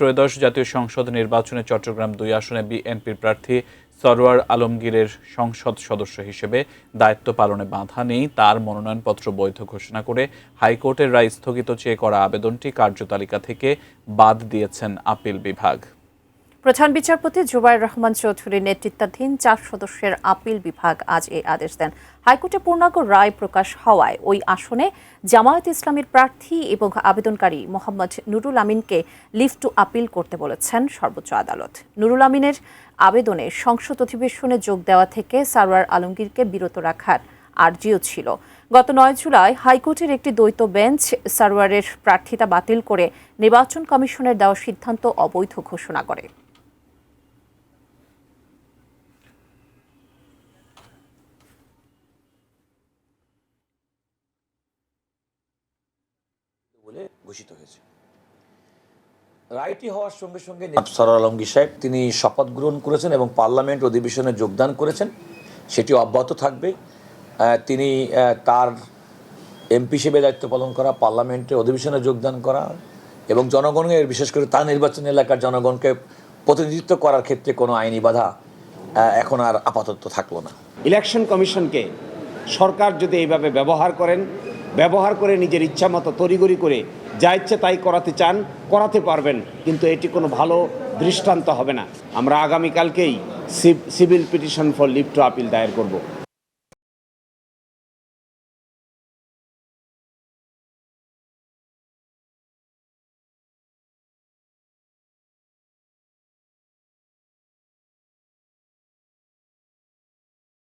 ত্রয়োদশ জাতীয় সংসদ নির্বাচনে চট্টগ্রাম ২ আসনে বিএনপির প্রার্থী সরওয়ার আলমগীরের সংসদ সদস্য হিসেবে দায়িত্ব পালনে বাধা নেই তার মনোনয়নপত্র বৈধ ঘোষণা করে হাইকোর্টের রায় স্থগিত চেয়ে করা আবেদনটি কার্যতালিকা থেকে বাদ দিয়েছেন আপিল বিভাগ। প্রধান বিচারপতি জুবায়ের রহমান চৌধুরীর নেতৃত্বাধীন ৪ সদস্যের আপিল বিভাগ আজ এই আদেশ দেন। হাইকোর্টে পূর্ণাঙ্গ রায় প্রকাশ হওয়ায় ওই আসনে জামায়াত ইসলামীর প্রার্থী এবং আবেদনকারী মোহাম্মদ নুরুল আমিনকে লিভ টু আপিল করতে বলেছেন সর্বোচ্চ আদালত। নুরুল আমিনের আবেদনে সংসদ অধিবেশনে যোগ দেওয়া থেকে সরওয়ার আলমগীরকে বিরত রাখার আর্জিও ছিল। গত ৯ জুলাই হাইকোর্টের একটি দ্বৈত বেঞ্চ সরওয়ারের প্রার্থিতা বাতিল করে নির্বাচন কমিশনের দেওয়া সিদ্ধান্ত অবৈধ ঘোষণা করে। ঘোষিত হয়েছে। রায়টি হওয়ার সঙ্গে সঙ্গে সরওয়ার আলমগীর সাহেব তিনি শপথ গ্রহণ করেছেন এবং পার্লামেন্ট অধিবেশনে যোগদান করেছেন, সেটি অব্যাহত থাকবে। তিনি তার এমপি হিসেবে দায়িত্ব পালন করা, পার্লামেন্টে অধিবেশনে যোগদান করা এবং জনগণের বিশেষ করে তার নির্বাচনী এলাকার জনগণকে প্রতিনিধিত্ব করার ক্ষেত্রে কোনো আইনি বাধা এখন আর আপাতত থাকলো না। ইলেকশন কমিশনকে সরকার যদি এইভাবে ব্যবহার করে নিজের ইচ্ছা মতো তড়িঘড়ি করে যা ইচ্ছে তাই করাতে চান, করাতে পারবেন, কিন্তু এটি কোনো ভালো দৃষ্টান্ত হবে না। আমরা আগামীকালকেই civil petition for leave to appeal দায়ের করব।